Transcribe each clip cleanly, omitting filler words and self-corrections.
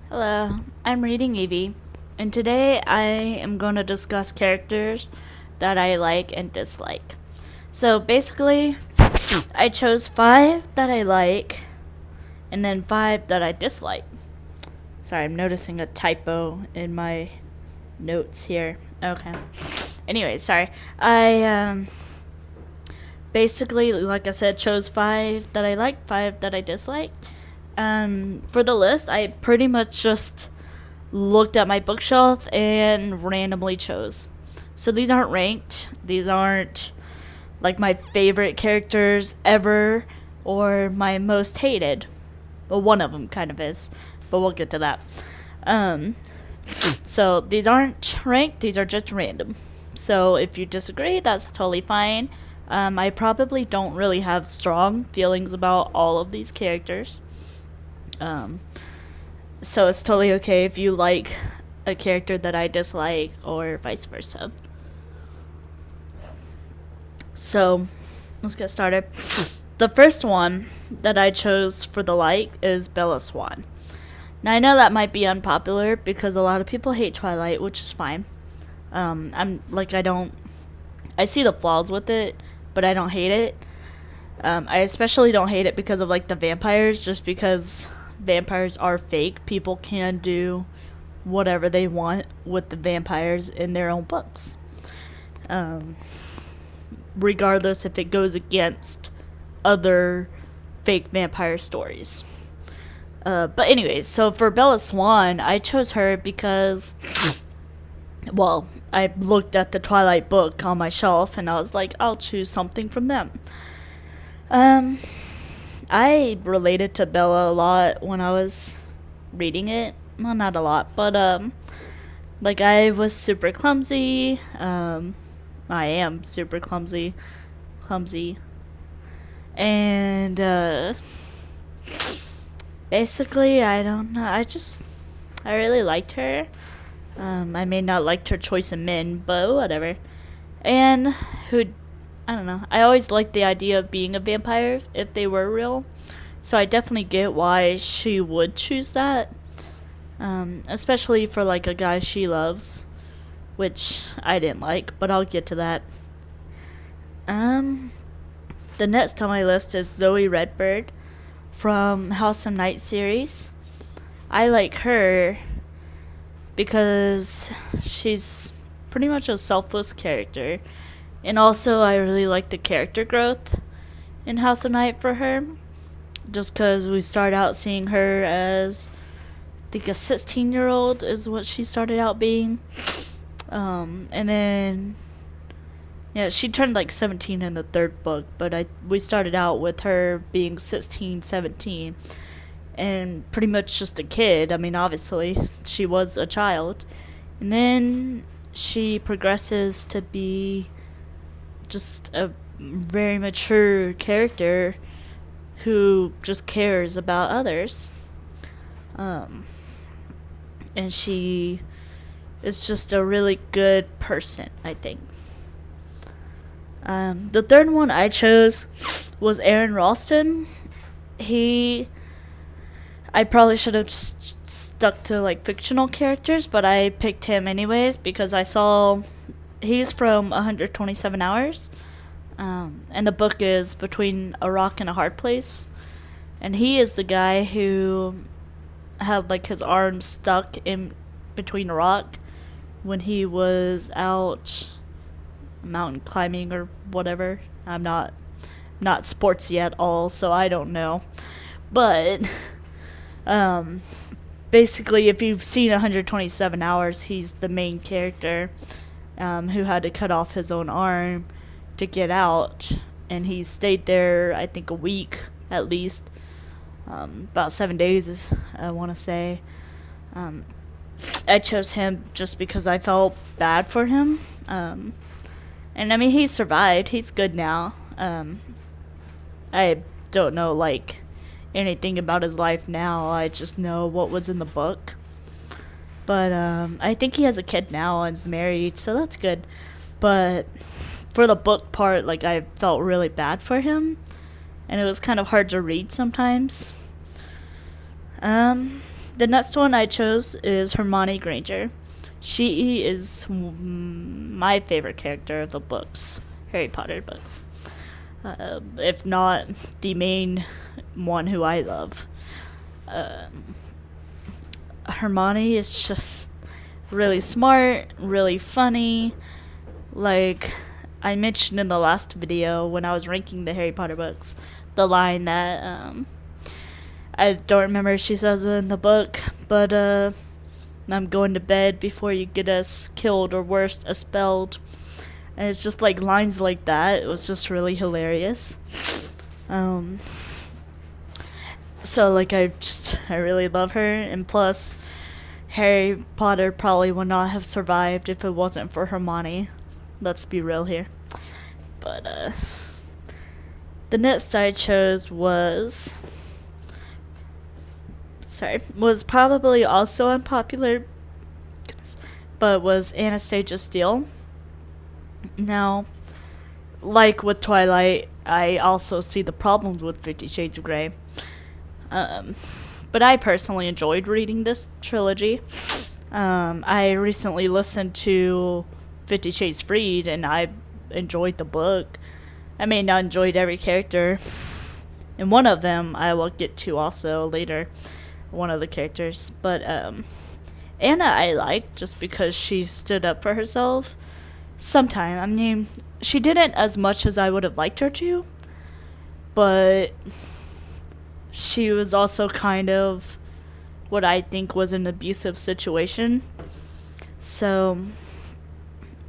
Hello, I'm reading Evie, and today I am going to discuss characters that I like and dislike. So basically, I chose 5 that I like, and then 5 that I dislike. Sorry, I'm noticing a typo in my notes here. Okay. Anyway, sorry. I basically, like I said, chose 5 that I like, 5 that I dislike. For the list, I pretty much just looked at my bookshelf and randomly chose. So these aren't ranked. These aren't like my favorite characters ever or my most hated. Well, one of them kind of is, but we'll get to that. Um, so these aren't ranked. These are just random. So if you disagree, that's totally fine. I probably don't really have strong feelings about all of these characters. Um, so it's totally okay if you like a character that I dislike or vice versa. So let's get started. The first one that I chose for the like is Bella Swan. Now I know that might be unpopular because a lot of people hate Twilight, which is fine. I see the flaws with it, but I don't hate it. I especially don't hate it because of like the vampires, just because vampires are fake. People can do whatever they want with the vampires in their own books. Um, Regardless if it goes against other fake vampire stories. But anyways, so for Bella Swan, I chose her because, well, I looked at the Twilight book on my shelf and I was like, I'll choose something from them. Um, I related to Bella a lot when I was reading it. Well, not a lot, but like I was super clumsy. I am super clumsy, and basically, I don't know. I really liked her. I may not liked her choice of men, but whatever. And who, I don't know. I always liked the idea of being a vampire if they were real. So I definitely get why she would choose that. Especially for like a guy she loves, which I didn't like, but I'll get to that. Um, the next on my list is Zoe Redbird from House of Night series. I like her because she's pretty much a selfless character. And also, I really like the character growth in House of Night for her. Just because we start out seeing her as, I think, a 16-year-old is what she started out being. And then, yeah, she turned like 17 in the third book, but we started out with her being 16, 17, and pretty much just a kid. I mean, obviously, she was a child. And then she progresses to be just a very mature character who just cares about others. Um, and she is just a really good person, I think. The third one I chose was Aaron Ralston. I probably should have stuck to like fictional characters, but I picked him anyways because I saw he's from 127 Hours. And the book is Between a Rock and a Hard Place. And he is the guy who had like his arm stuck in between a rock when he was out mountain climbing or whatever. I'm not sportsy at all, so I don't know. But um basically if you've seen 127 Hours, he's the main character who had to cut off his own arm to get out, and he stayed there I think a week at least. About 7 days, I want to say. Um, I chose him just because I felt bad for him. And I mean, he survived. He's good now. I don't know, like, anything about his life now. I just know what was in the book. But I think he has a kid now and is married, so that's good. But for the book part, like, I felt really bad for him. And it was kind of hard to read sometimes. The next one I chose is Hermione Granger. She is my favorite character of the books, Harry Potter books. If not the main one who I love. Hermione is just really smart, really funny. Like I mentioned in the last video when I was ranking the Harry Potter books, the line that I don't remember if she says it in the book, but I'm going to bed before you get us killed or worse, expelled. And it's just like lines like that. It was just really hilarious. So like I really love her, and plus Harry Potter probably would not have survived if it wasn't for Hermione. Let's be real here. But the next I chose was probably also unpopular, but was Anastasia Steele. Now, like with Twilight, I also see the problems with 50 Shades of Grey. But I personally enjoyed reading this trilogy. I recently listened to 50 Shades Freed, and I enjoyed the book. I may not enjoyed every character, and one of them I will get to also later, one of the characters. But Anna I liked just because she stood up for herself. Sometime, I mean, she didn't as much as I would have liked her to, but she was also kind of what I think was an abusive situation. So,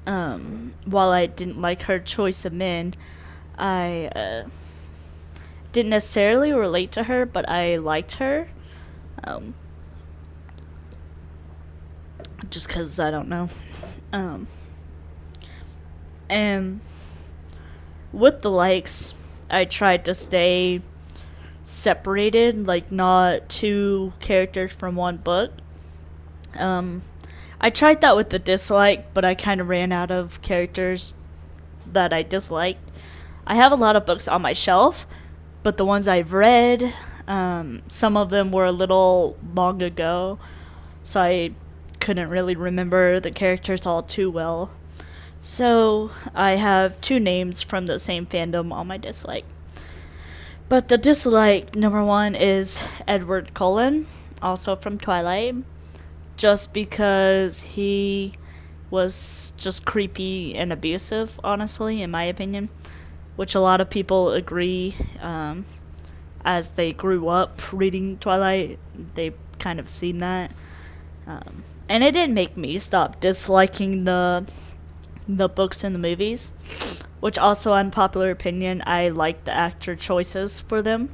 while I didn't like her choice of men, I didn't necessarily relate to her, but I liked her. Just because I don't know. And with the likes, I tried to stay separated, like not two characters from one book. I tried that with the dislike, but I kind of ran out of characters that I disliked. I have a lot of books on my shelf, but the ones I've read, some of them were a little long ago, so I couldn't really remember the characters all too well. So I have two names from the same fandom on my dislike. But the dislike number one is Edward Cullen, also from Twilight, just because he was just creepy and abusive, honestly, in my opinion, which a lot of people agree. As they grew up reading Twilight, they kind of seen that. And it didn't make me stop disliking the books and the movies, which also, unpopular opinion, I like the actor choices for them.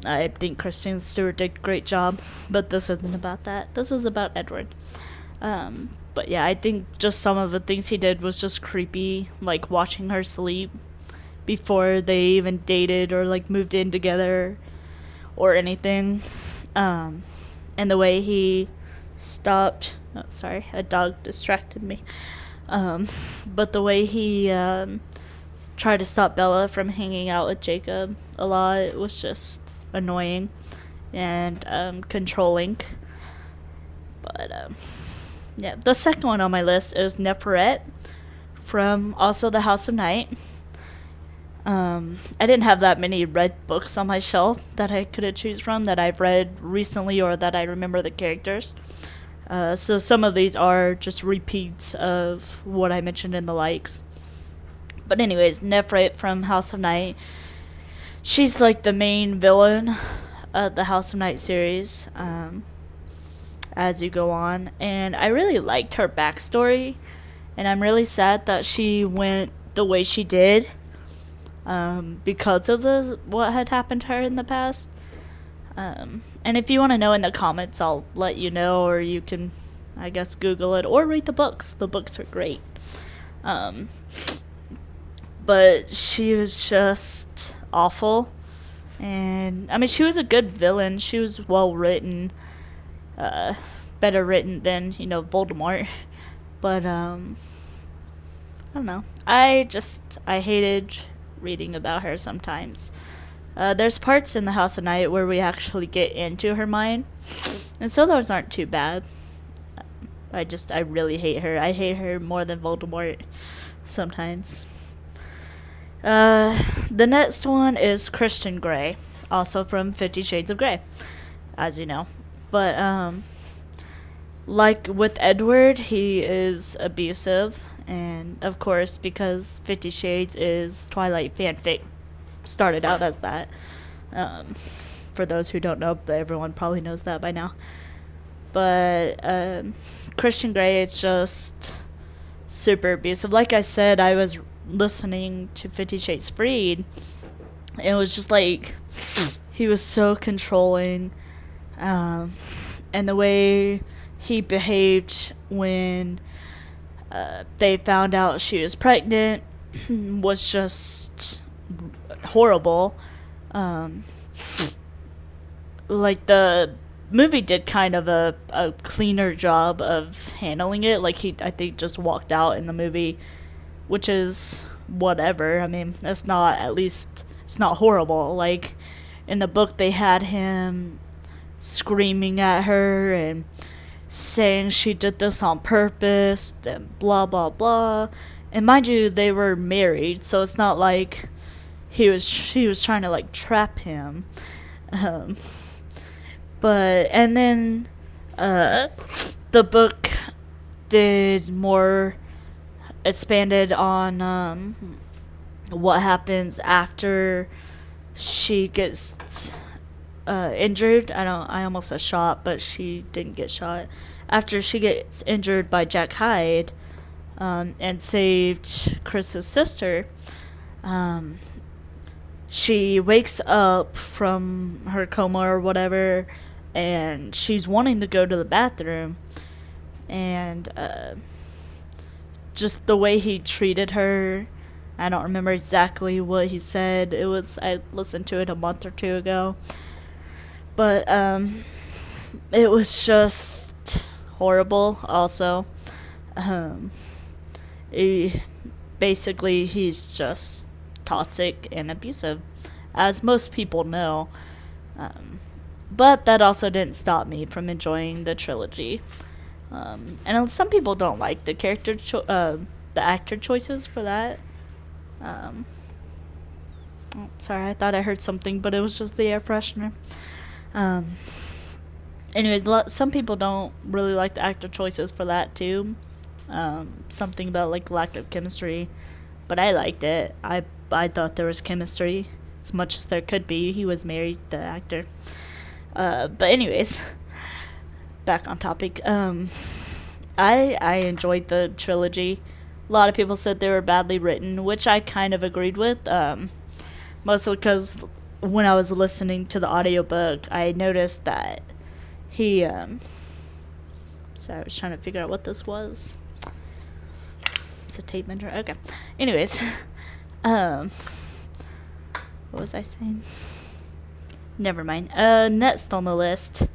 I think Kristen Stewart did a great job, but this isn't about that. This is about Edward. But yeah, I think just some of the things he did was just creepy, like watching her sleep before they even dated or like moved in together or anything. And the way he stopped, oh sorry, a dog distracted me. But the way he tried to stop Bella from hanging out with Jacob a lot was just annoying and controlling. But yeah, the second one on my list is Neferet from also the House of Night. I didn't have that many read books on my shelf that I could choose from that I've read recently or that I remember the characters. So some of these are just repeats of what I mentioned in the likes. But anyways, Neferet from House of Night. She's like the main villain of the House of Night series as you go on. And I really liked her backstory. And I'm really sad that she went the way she did because of what had happened to her in the past. And if you want to know in the comments, I'll let you know, or you can, I guess, Google it or read the books. The books are great. But she was just awful. And, I mean, she was a good villain. She was well written. Better written than, Voldemort. But, I don't know. I hated reading about her sometimes. There's parts in the House of Night where we actually get into her mind, and so those aren't too bad. I really hate her. I hate her more than Voldemort sometimes. The next one is Christian Grey, also from 50 Shades of Grey, as you know. But, like with Edward, he is abusive, and of course, because 50 Shades is Twilight fanfic, started out as that. For those who don't know, but everyone probably knows that by now. But Christian Grey is just super abusive. Like I said, I was listening to 50 Shades Freed. It was just like he was so controlling, and the way he behaved when they found out she was pregnant was just horrible. Like the movie did kind of a cleaner job of handling it. Like I think just walked out in the movie, which is whatever. I mean, it's not horrible. Like in the book, they had him screaming at her and saying she did this on purpose and blah blah blah. And mind you, they were married, so it's not like she was trying to like trap him. But and then the book did more expanded on what happens after she gets injured. I almost said shot, but she didn't get shot. After she gets injured by Jack Hyde and saved Chris's sister, she wakes up from her coma or whatever, and she's wanting to go to the bathroom, and just the way he treated her, I don't remember exactly what he said. I listened to it a month or two ago, but it was just horrible. Also, he's just toxic and abusive, as most people know. But that also didn't stop me from enjoying the trilogy. And some people don't like the the actor choices for that. Sorry, I thought I heard something, but it was just the air freshener. Anyways, some people don't really like the actor choices for that too. Something about like lack of chemistry, but I liked it. I thought there was chemistry as much as there could be. He was married, the actor. But anyways, back on topic. I enjoyed the trilogy. A lot of people said they were badly written, which I kind of agreed with. Mostly because when I was listening to the audiobook, I noticed that he, sorry, I was trying to figure out what this was. It's a tape measure. Okay. Anyways, what was I saying? Never mind. Next on the list.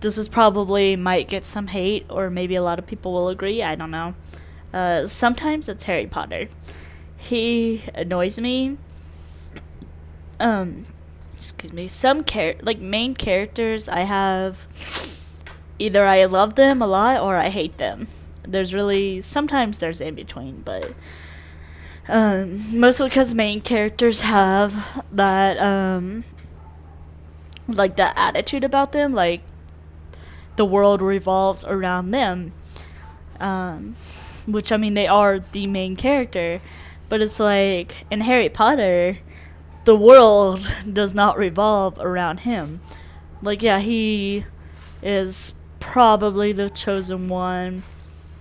This is probably might get some hate, or maybe a lot of people will agree. I don't know. Sometimes it's Harry Potter. He annoys me. Excuse me. Some main characters I have, either I love them a lot or I hate them. Sometimes there's in between, but mostly because main characters have that like that attitude about them, like the world revolves around them, which I mean they are the main character, but it's like in Harry Potter the world does not revolve around him. Like, yeah, he is probably the chosen one,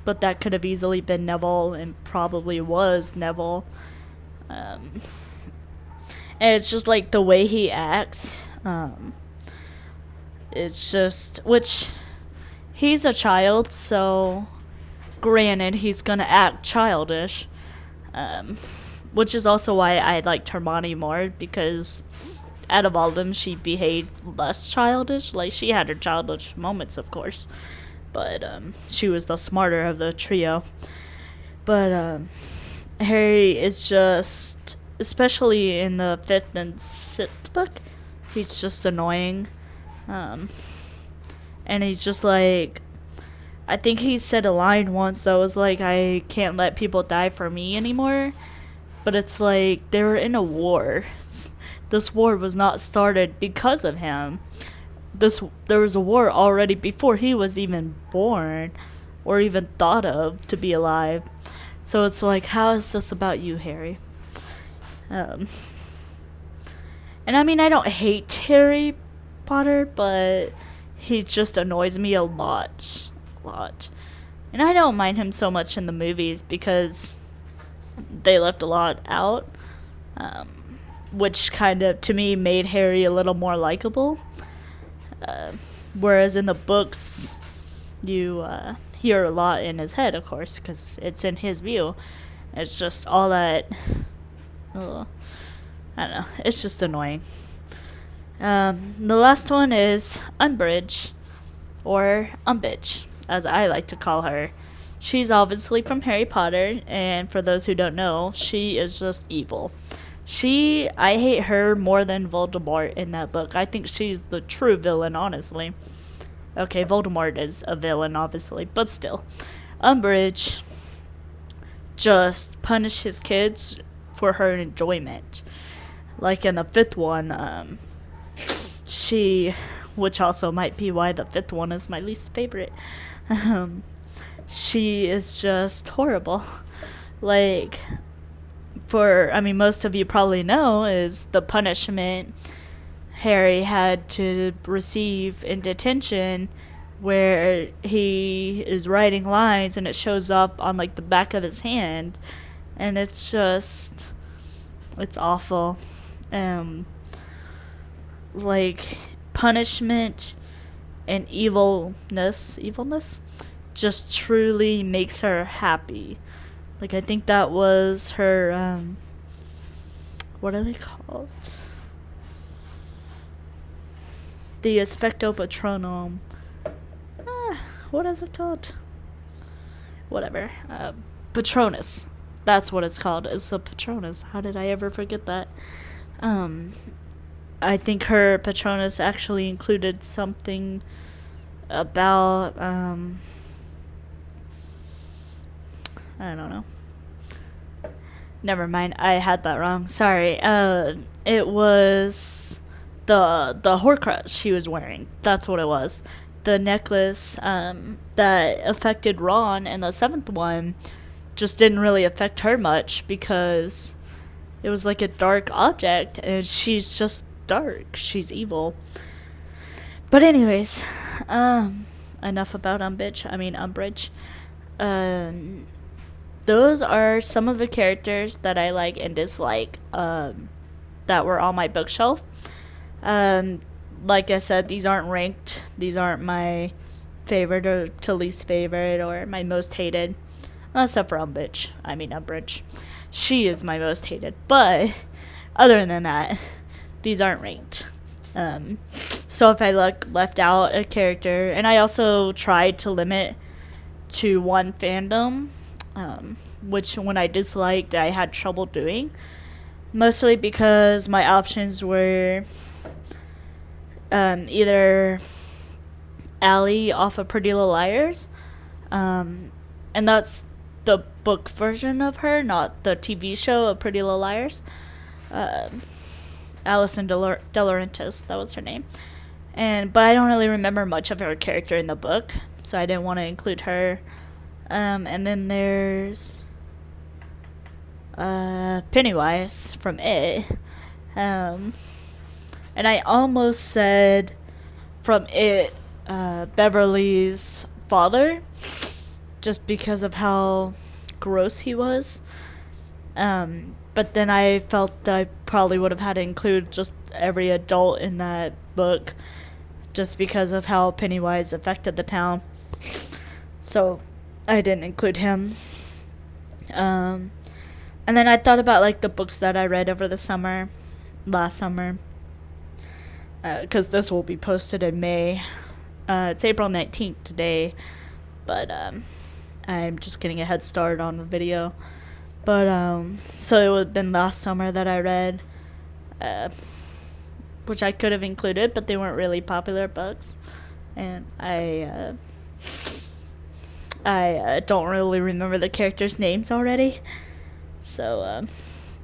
but that could have easily been Neville, and probably was Neville. And it's just like the way he acts. It's just, which he's a child, so granted he's gonna act childish. Which is also why I liked Hermione more, because out of all of them she behaved less childish. Like, she had her childish moments, of course, but she was the smarter of the trio. But Harry is just especially in the 5th and 6th book, he's just annoying. Um, and he's just like, I think he said a line once that was like, I can't let people die for me anymore. But it's like, they were in a war. This war was not started because of him. There was a war already before he was even born or even thought of to be alive. So it's like, how is this about you, Harry? Um, and I mean, I don't hate Harry Potter, but he just annoys me a lot. And I don't mind him so much in the movies because they left a lot out, which kind of, to me, made Harry a little more likable. Whereas in the books, you hear a lot in his head, of course, because it's in his view. It's just all that. I don't know. It's just annoying. The last one is Umbridge, or Umbridge, as I like to call her. She's obviously from Harry Potter, and for those who don't know, she is just evil. I hate her more than Voldemort in that book. I think she's the true villain, honestly. Okay, Voldemort is a villain, obviously, but still. Umbridge just punishes kids for her enjoyment. Like in the 5th one, which also might be why the 5th one is my least favorite, she is just horrible. Like, most of you probably know is the punishment Harry had to receive in detention, where he is writing lines and it shows up on like the back of his hand, and it's awful. Like, punishment and evilness just truly makes her happy. Like, I think that was her, what are they called? The Expecto Patronum. What is it called? Whatever. Patronus. That's what it's called. It's a Patronus. How did I ever forget that? I think her Patronus actually included something about, I don't know. Never mind. I had that wrong. Sorry. It was the Horcrux she was wearing. That's what it was. The necklace that affected Ron in the 7th one just didn't really affect her much because it was like a dark object, and she's just dark. She's evil. But anyways, enough about Umbridge. Those are some of the characters that I like and dislike, that were on my bookshelf. Like I said, these aren't ranked. These aren't my favorite or to least favorite or my most hated. Except for Umbridge. She is my most hated. But other than that, these aren't ranked. So if I left out a character, and I also tried to limit to one fandom, which when I disliked, I had trouble doing. Mostly because my options were either Allie off of Pretty Little Liars, and that's the book version of her, not the TV show of Pretty Little Liars. Alison De Laurentiis, that was her name. But I don't really remember much of her character in the book, so I didn't want to include her. And then there's Pennywise from It. And I almost said from It, Beverly's father, just because of how gross he was. But then I felt that I probably would have had to include just every adult in that book, just because of how Pennywise affected the town. So I didn't include him. And then I thought about like the books that I read over the last summer, because this will be posted in May. It's April 19th today, but I'm just getting a head start on the video. But so it would have been last summer that I read, uh, which I could have included, but they weren't really popular books, and I don't really remember the characters' names already. So,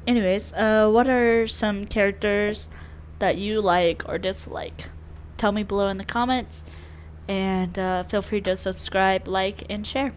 anyways, what are some characters that you like or dislike? Tell me below in the comments, and feel free to subscribe, like, and share.